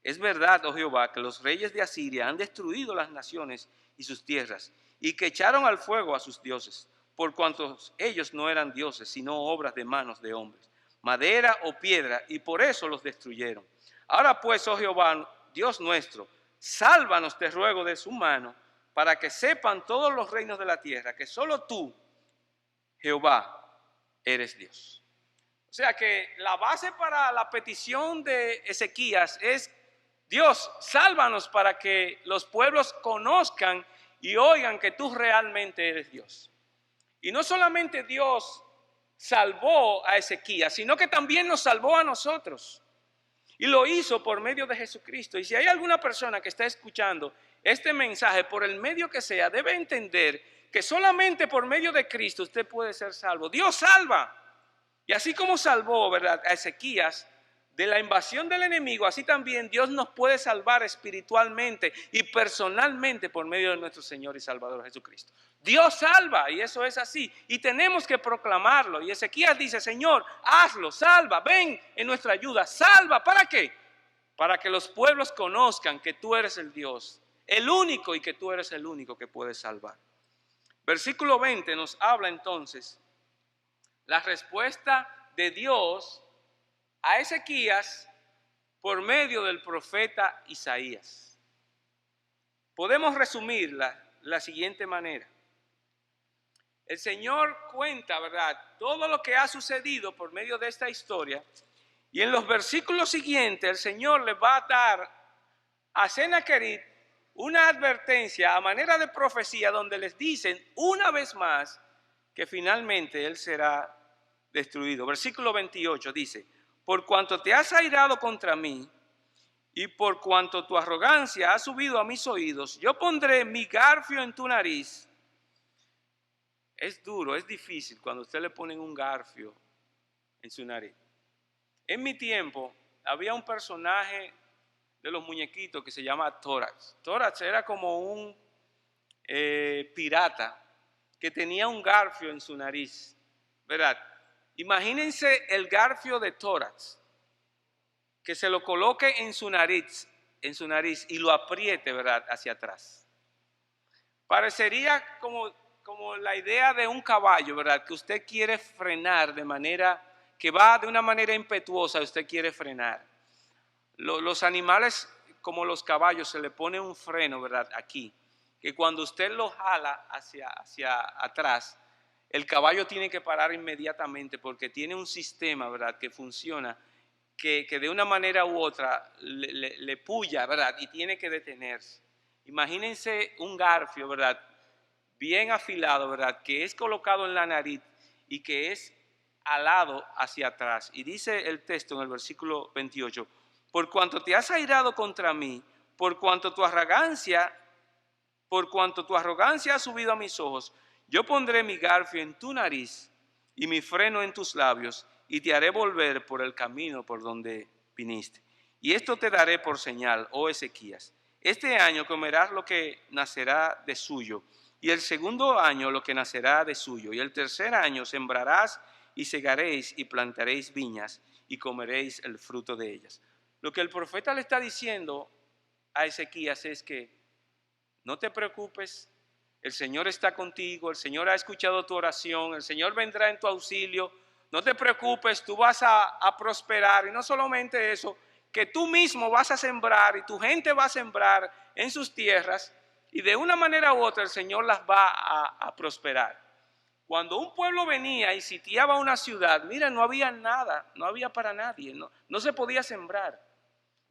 Es verdad, oh Jehová, que los reyes de Asiria han destruido las naciones y sus tierras, y que echaron al fuego a sus dioses, por cuantos ellos no eran dioses, sino obras de manos de hombres, madera o piedra, y por eso los destruyeron. Ahora pues, oh Jehová, Dios nuestro, sálvanos, te ruego, de su mano, para que sepan todos los reinos de la tierra que solo tú, Jehová, eres Dios. O sea que la base para la petición de Ezequías es: Dios, sálvanos para que los pueblos conozcan y oigan que tú realmente eres Dios. Y no solamente Dios salvó a Ezequías, sino que también nos salvó a nosotros. Y lo hizo por medio de Jesucristo. Y si hay alguna persona que está escuchando este mensaje, por el medio que sea, debe entender que solamente por medio de Cristo usted puede ser salvo. Dios salva. Y así como salvó, ¿verdad?, a Ezequías de la invasión del enemigo, así también Dios nos puede salvar espiritualmente y personalmente por medio de nuestro Señor y Salvador Jesucristo. Dios salva, y eso es así, y tenemos que proclamarlo. Y Ezequías dice: Señor, hazlo, salva, ven en nuestra ayuda, salva. ¿Para qué? Para que los pueblos conozcan que tú eres el Dios, el único, y que tú eres el único que puede salvar. Versículo 20 nos habla entonces la respuesta de Dios a Ezequías por medio del profeta Isaías. Podemos resumirla de la siguiente manera. El Señor cuenta, ¿verdad?, todo lo que ha sucedido por medio de esta historia, y en los versículos siguientes el Señor le va a dar a Sennacherib una advertencia a manera de profecía donde les dicen una vez más que finalmente él será destruido. Versículo 28 dice: por cuanto te has airado contra mí y por cuanto tu arrogancia ha subido a mis oídos, yo pondré mi garfio en tu nariz. Es duro, es difícil cuando usted le ponen un garfio en su nariz. En mi tiempo había un personaje de los muñequitos que se llama Tórax. Tórax era como un pirata que tenía un garfio en su nariz, ¿verdad? Imagínense el garfio de Tórax, que se lo coloque en su nariz y lo apriete, ¿verdad?, hacia atrás. Parecería como la idea de un caballo, ¿verdad?, que usted quiere frenar de manera, que va de una manera impetuosa, usted quiere frenar. Los animales, como los caballos, se le pone un freno, ¿verdad?, aquí, que cuando usted lo jala hacia atrás, el caballo tiene que parar inmediatamente porque tiene un sistema, ¿verdad?, que funciona, que de una manera u otra le puya, ¿verdad?, y tiene que detenerse. Imagínense un garfio, ¿verdad?, bien afilado, ¿verdad?, que es colocado en la nariz y que es alado hacia atrás. Y dice el texto en el versículo 28, por cuanto te has airado contra mí, por cuanto tu arrogancia ha subido a mis ojos, yo pondré mi garfio en tu nariz y mi freno en tus labios, y te haré volver por el camino por donde viniste. Y esto te daré por señal, oh Ezequías. Este año comerás lo que nacerá de suyo, Y el segundo año lo que nacerá de suyo, y el tercer año sembrarás y segaréis y plantaréis viñas y comeréis el fruto de ellas. Lo que el profeta le está diciendo a Ezequías es que no te preocupes, el Señor está contigo, el Señor ha escuchado tu oración, el Señor vendrá en tu auxilio, no te preocupes, tú vas a prosperar. Y no solamente eso, que tú mismo vas a sembrar y tu gente va a sembrar en sus tierras y de una manera u otra el Señor las va a prosperar. Cuando un pueblo venía y sitiaba una ciudad, mira, no había nada, no había para nadie, no se podía sembrar,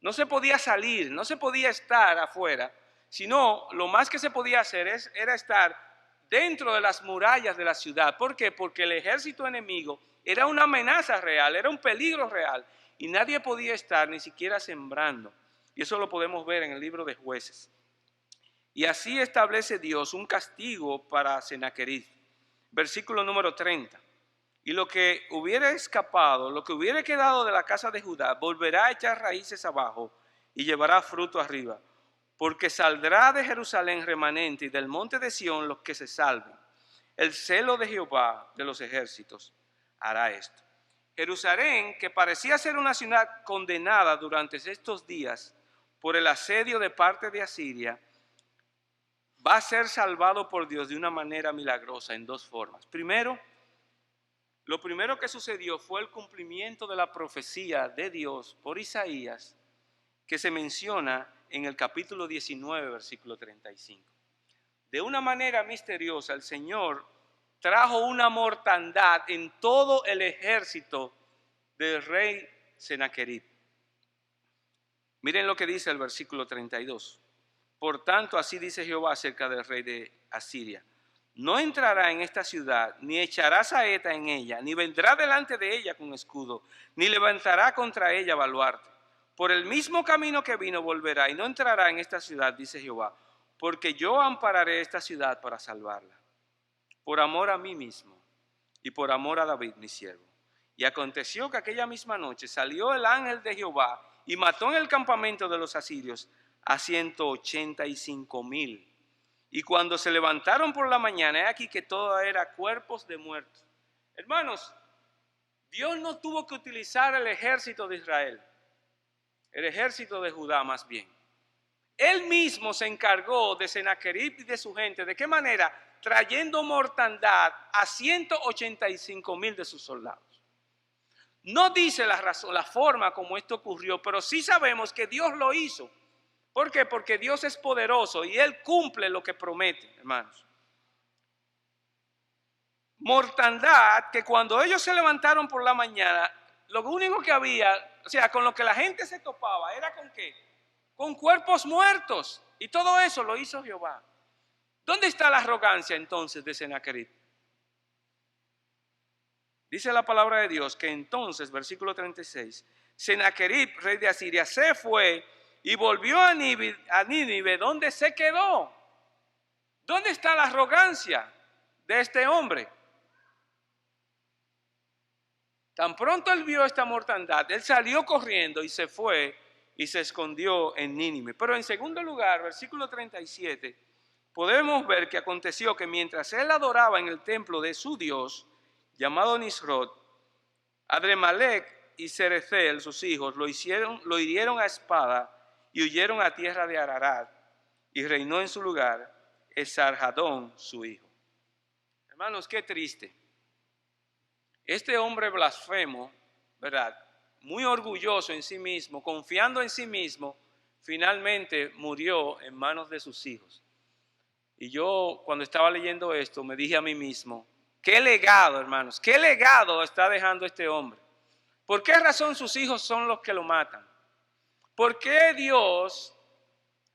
no se podía salir, no se podía estar afuera, sino lo más que se podía hacer era estar dentro de las murallas de la ciudad. ¿Por qué? Porque el ejército enemigo era una amenaza real, era un peligro real, y nadie podía estar ni siquiera sembrando. Y eso lo podemos ver en el libro de Jueces. Y así establece Dios un castigo para Sennacherib. Versículo número 30. Y lo que hubiera escapado, lo que hubiera quedado de la casa de Judá, volverá a echar raíces abajo y llevará fruto arriba. Porque saldrá de Jerusalén remanente y del monte de Sión los que se salven. El celo de Jehová de los ejércitos hará esto. Jerusalén, que parecía ser una ciudad condenada durante estos días por el asedio de parte de Asiria, va a ser salvado por Dios de una manera milagrosa en dos formas. Primero, lo primero que sucedió fue el cumplimiento de la profecía de Dios por Isaías, que se menciona en el capítulo 19, versículo 35. De una manera misteriosa, el Señor trajo una mortandad en todo el ejército del rey Sennacherib. Miren lo que dice el versículo 32. Por tanto, así dice Jehová acerca del rey de Asiria: no entrará en esta ciudad, ni echará saeta en ella, ni vendrá delante de ella con escudo, ni levantará contra ella baluarte. Por el mismo camino que vino volverá y no entrará en esta ciudad, dice Jehová, porque yo ampararé esta ciudad para salvarla, por amor a mí mismo y por amor a David mi siervo. Y aconteció que aquella misma noche salió el ángel de Jehová y mató en el campamento de los asirios a 185,000. Y cuando se levantaron por la mañana, he aquí que todo era cuerpos de muertos. Hermanos, Dios no tuvo que utilizar el ejército de Israel, el ejército de Judá más bien. Él mismo se encargó de Sennacherib y de su gente. ¿De qué manera? Trayendo mortandad a 185,000 de sus soldados. No dice la razón, la forma como esto ocurrió, pero sí sabemos que Dios lo hizo. ¿Por qué? Porque Dios es poderoso y Él cumple lo que promete, hermanos. Mortandad que cuando ellos se levantaron por la mañana, lo único que había, o sea, con lo que la gente se topaba, ¿era con qué? Con cuerpos muertos. Y todo eso lo hizo Jehová. ¿Dónde está la arrogancia entonces de Sennacherib? Dice la palabra de Dios que entonces, versículo 36, Sennacherib, rey de Asiria, se fue y volvió a Nínive, donde se quedó. ¿Dónde está la arrogancia de este hombre? Tan pronto él vio esta mortandad, él salió corriendo y se fue y se escondió en Nínive. Pero en segundo lugar, versículo 37, podemos ver que aconteció que mientras él adoraba en el templo de su Dios, llamado Nisrod, Adremalec y Cerecel, sus hijos, lo hirieron a espada y huyeron a tierra de Ararat, y reinó en su lugar Esarhadón, su hijo. Hermanos, qué triste. Este hombre blasfemo, ¿verdad?, muy orgulloso en sí mismo, confiando en sí mismo, finalmente murió en manos de sus hijos. Y yo, cuando estaba leyendo esto, me dije a mí mismo, qué legado, hermanos, qué legado está dejando este hombre. ¿Por qué razón sus hijos son los que lo matan? ¿Por qué Dios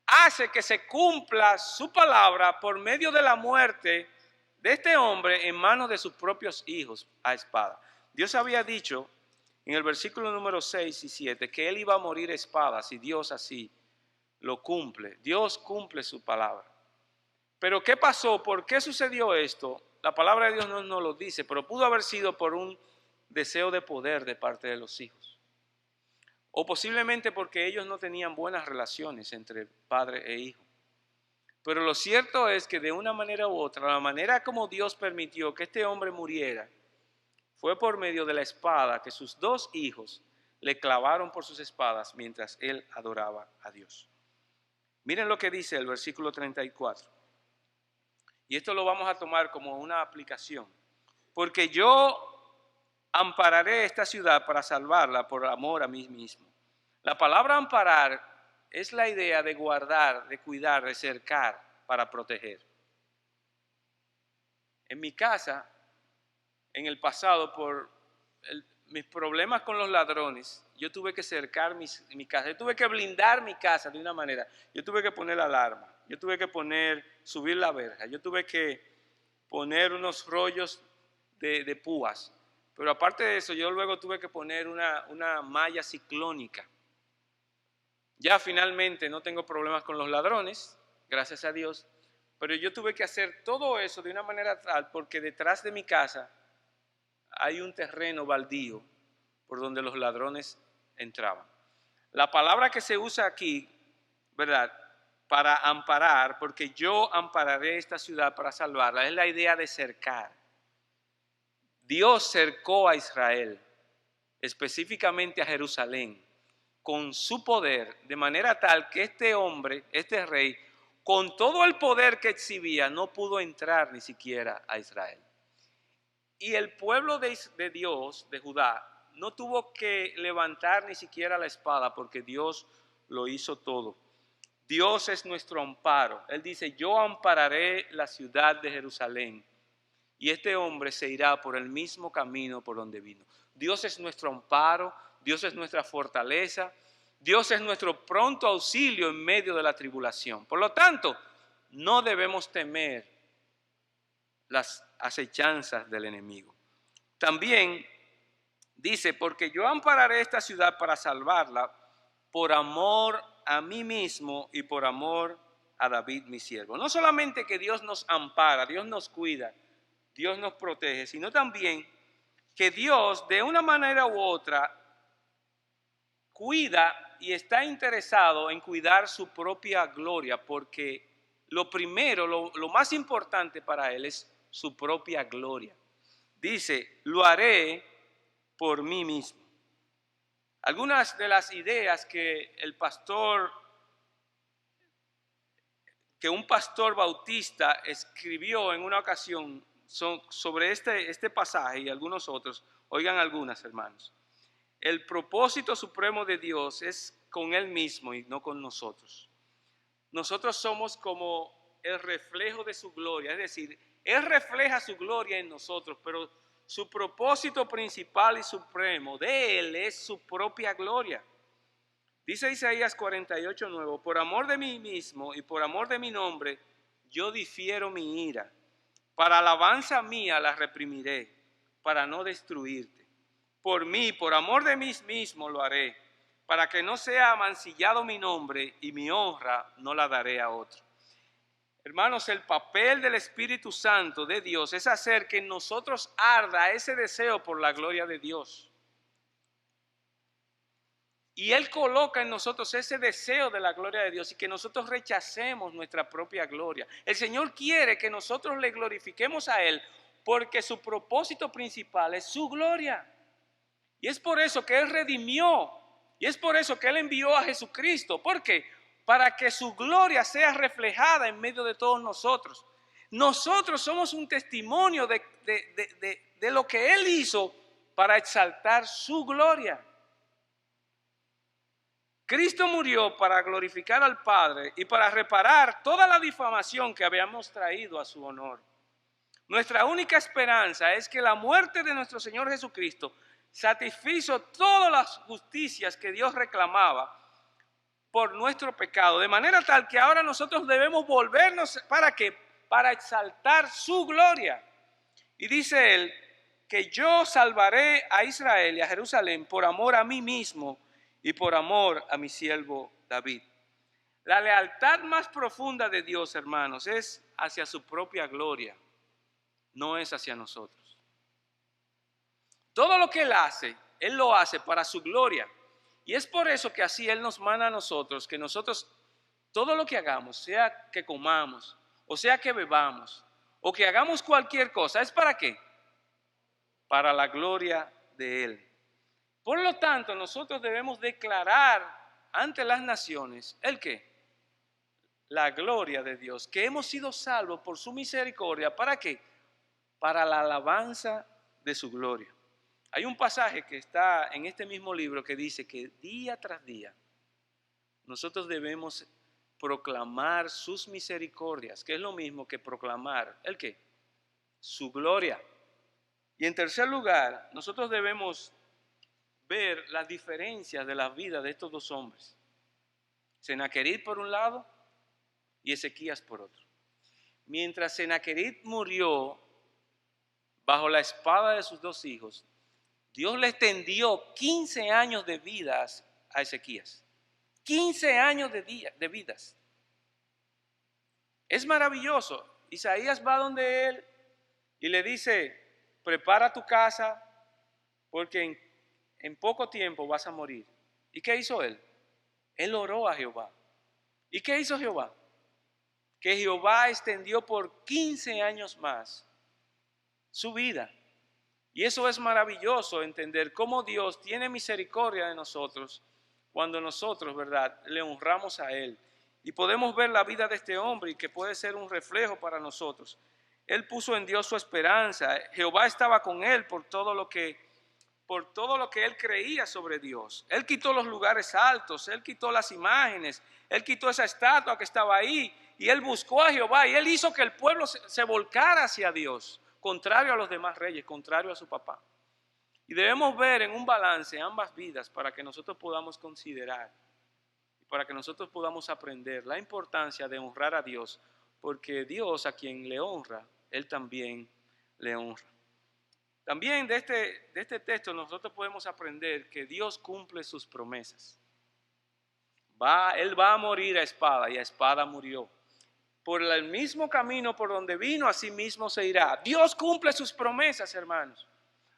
hace que se cumpla su palabra por medio de la muerte de este hombre en manos de sus propios hijos a espada? Dios había dicho en el versículo número 6 y 7 que él iba a morir a espada si Dios así lo cumple. Dios cumple su palabra. Pero ¿qué pasó? ¿Por qué sucedió esto? La palabra de Dios no nos lo dice, pero pudo haber sido por un deseo de poder de parte de los hijos. O posiblemente porque ellos no tenían buenas relaciones entre padre e hijo. Pero lo cierto es que de una manera u otra, la manera como Dios permitió que este hombre muriera fue por medio de la espada que sus dos hijos le clavaron por sus espadas mientras él adoraba a Dios. Miren lo que dice el versículo 34. Y esto lo vamos a tomar como una aplicación. Porque yo ampararé esta ciudad para salvarla por amor a mí mismo. La palabra amparar es la idea de guardar, de cuidar, de cercar, para proteger. En mi casa, en el pasado, por mis problemas con los ladrones, yo tuve que cercar mi casa, yo tuve que blindar mi casa de una manera, yo tuve que poner la alarma, yo tuve que subir la verja, yo tuve que poner unos rollos de púas, pero aparte de eso, yo luego tuve que poner una malla ciclónica. Ya finalmente no tengo problemas con los ladrones, gracias a Dios, pero yo tuve que hacer todo eso de una manera tal porque detrás de mi casa hay un terreno baldío por donde los ladrones entraban. La palabra que se usa aquí, ¿verdad?, para amparar, porque yo ampararé esta ciudad para salvarla, es la idea de cercar. Dios cercó a Israel, específicamente a Jerusalén, con su poder, de manera tal que este hombre, este rey, con todo el poder que exhibía, no pudo entrar ni siquiera a Israel. Y el pueblo de Dios, de Judá, no tuvo que levantar ni siquiera la espada porque Dios lo hizo todo. Dios es nuestro amparo. Él dice, yo ampararé la ciudad de Jerusalén. Y este hombre se irá por el mismo camino por donde vino. Dios es nuestro amparo, Dios es nuestra fortaleza, Dios es nuestro pronto auxilio en medio de la tribulación. Por lo tanto, no debemos temer las acechanzas del enemigo. También dice, porque yo ampararé esta ciudad para salvarla por amor a mí mismo y por amor a David mi siervo. No solamente que Dios nos ampara, Dios nos cuida, Dios nos protege, sino también que Dios de una manera u otra cuida y está interesado en cuidar su propia gloria, porque lo primero, lo más importante para Él es su propia gloria. Dice, lo haré por mí mismo. Algunas de las ideas que un pastor bautista escribió en una ocasión son sobre este pasaje y algunos otros. Oigan algunas, hermanos. El propósito supremo de Dios es con Él mismo y no con nosotros. Nosotros somos como el reflejo de su gloria, es decir, Él refleja su gloria en nosotros, pero su propósito principal y supremo de Él es su propia gloria. Dice Isaías 48:9, por amor de mí mismo y por amor de mi nombre, yo difiero mi ira. Para alabanza mía la reprimiré, para no destruirte. Por mí, por amor de mí mismo lo haré, para que no sea mancillado mi nombre y mi honra no la daré a otro. Hermanos, el papel del Espíritu Santo de Dios es hacer que en nosotros arda ese deseo por la gloria de Dios. Y Él coloca en nosotros ese deseo de la gloria de Dios y que nosotros rechacemos nuestra propia gloria. El Señor quiere que nosotros le glorifiquemos a Él porque su propósito principal es su gloria. Y es por eso que Él redimió y es por eso que Él envió a Jesucristo. ¿Por qué? Para que su gloria sea reflejada en medio de todos nosotros. Nosotros somos un testimonio de lo que Él hizo para exaltar su gloria. Cristo murió para glorificar al Padre y para reparar toda la difamación que habíamos traído a su honor. Nuestra única esperanza es que la muerte de nuestro Señor Jesucristo satisfizo todas las justicias que Dios reclamaba por nuestro pecado, de manera tal que ahora nosotros debemos volvernos, ¿para qué? Para exaltar su gloria. Y dice Él que yo salvaré a Israel y a Jerusalén por amor a mí mismo y por amor a mi siervo David. La lealtad más profunda de Dios, hermanos, es hacia su propia gloria, no es hacia nosotros. Todo lo que Él lo hace para su gloria. Y es por eso que así Él nos manda a nosotros, que nosotros todo lo que hagamos, sea que comamos, o sea que bebamos, o que hagamos cualquier cosa, ¿es para qué? Para la gloria de Él. Por lo tanto, nosotros debemos declarar ante las naciones, ¿el qué? La gloria de Dios, que hemos sido salvos por su misericordia, ¿para qué? Para la alabanza de su gloria. Hay un pasaje que está en este mismo libro que dice que día tras día nosotros debemos proclamar sus misericordias, que es lo mismo que proclamar, ¿el qué? Su gloria. Y en tercer lugar, nosotros debemos ver las diferencias de la vida de estos dos hombres. Senaquerib por un lado y Ezequías por otro. Mientras Senaquerib murió bajo la espada de sus dos hijos, Dios le extendió 15 años de vidas a Ezequías. 15 años de vidas. Es maravilloso. Isaías va donde él y le dice, prepara tu casa porque en poco tiempo vas a morir. ¿Y qué hizo él? Él oró a Jehová. ¿Y qué hizo Jehová? Que Jehová extendió por 15 años más su vida. Y eso es maravilloso, entender cómo Dios tiene misericordia de nosotros cuando nosotros, ¿verdad?, le honramos a Él. Y podemos ver la vida de este hombre y que puede ser un reflejo para nosotros. Él puso en Dios su esperanza. Jehová estaba con él por todo lo que él creía sobre Dios. Él quitó los lugares altos, él quitó las imágenes, él quitó esa estatua que estaba ahí y él buscó a Jehová y él hizo que el pueblo se volcara hacia Dios, contrario a los demás reyes, contrario a su papá. Y debemos ver en un balance ambas vidas para que nosotros podamos considerar y para que nosotros podamos aprender la importancia de honrar a Dios, porque Dios a quien le honra, Él también le honra. También de este texto nosotros podemos aprender que Dios cumple sus promesas. Él va a morir a espada y a espada murió. Por el mismo camino por donde vino, así mismo se irá. Dios cumple sus promesas, hermanos.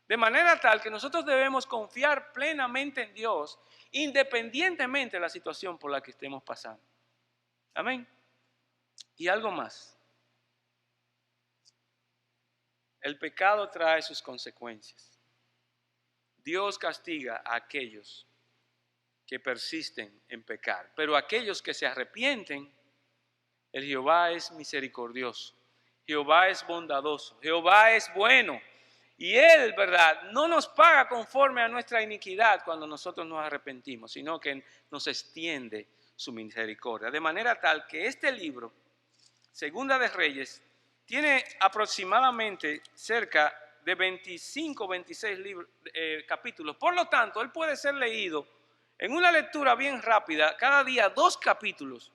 De manera tal que nosotros debemos confiar plenamente en Dios, independientemente de la situación por la que estemos pasando. Amén. Y algo más. El pecado trae sus consecuencias. Dios castiga a aquellos que persisten en pecar, pero aquellos que se arrepienten, el Jehová es misericordioso, Jehová es bondadoso, Jehová es bueno. Y Él, ¿verdad?, no nos paga conforme a nuestra iniquidad cuando nosotros nos arrepentimos, sino que nos extiende su misericordia. De manera tal que este libro, Segunda de Reyes, tiene aproximadamente cerca de 25, 26 capítulos. Por lo tanto, él puede ser leído en una lectura bien rápida, cada día 2 capítulos.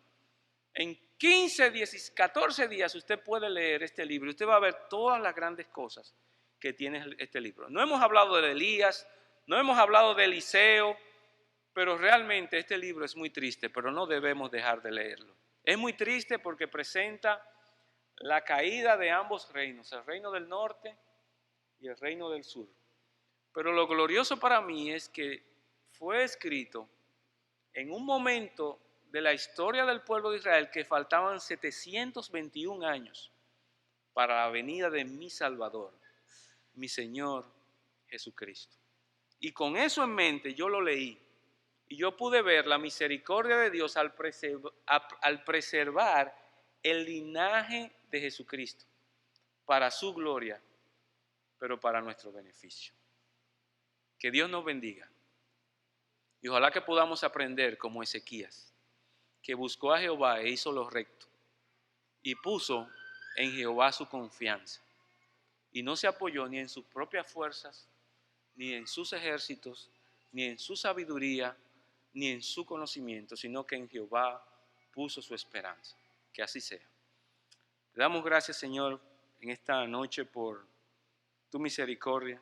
En 15, 14 días usted puede leer este libro y usted va a ver todas las grandes cosas que tiene este libro. No hemos hablado de Elías, no hemos hablado de Eliseo, pero realmente este libro es muy triste, pero no debemos dejar de leerlo. Es muy triste porque presenta la caída de ambos reinos, el reino del norte y el reino del sur. Pero lo glorioso para mí es que fue escrito en un momento de la historia del pueblo de Israel que faltaban 721 años para la venida de mi Salvador, mi Señor Jesucristo. Y con eso en mente yo lo leí y yo pude ver la misericordia de Dios al preservar el linaje de Jesucristo para su gloria, pero para nuestro beneficio. Que Dios nos bendiga y ojalá que podamos aprender como Ezequías, que buscó a Jehová e hizo lo recto y puso en Jehová su confianza y no se apoyó ni en sus propias fuerzas, ni en sus ejércitos, ni en su sabiduría, ni en su conocimiento, sino que en Jehová puso su esperanza. Que así sea. Te damos gracias, Señor, en esta noche por tu misericordia.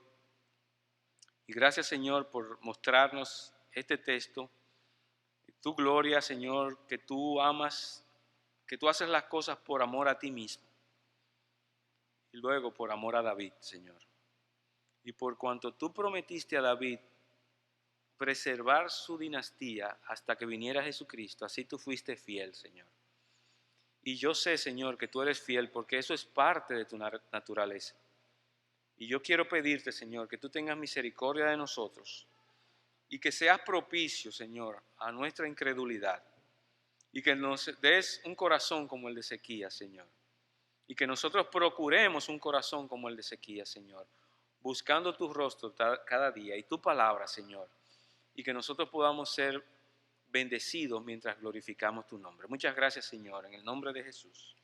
Y gracias, Señor, por mostrarnos este texto. Tu gloria, Señor, que tú amas, que tú haces las cosas por amor a ti mismo. Y luego por amor a David, Señor. Y por cuanto tú prometiste a David preservar su dinastía hasta que viniera Jesucristo. Así tú fuiste fiel, Señor. Y yo sé, Señor, que tú eres fiel porque eso es parte de tu naturaleza. Y yo quiero pedirte, Señor, que tú tengas misericordia de nosotros y que seas propicio, Señor, a nuestra incredulidad y que nos des un corazón como el de Ezequías, Señor. Y que nosotros procuremos un corazón como el de Ezequías, Señor, buscando tu rostro cada día y tu palabra, Señor, y que nosotros podamos ser bendecidos mientras glorificamos tu nombre. Muchas gracias, Señor, en el nombre de Jesús.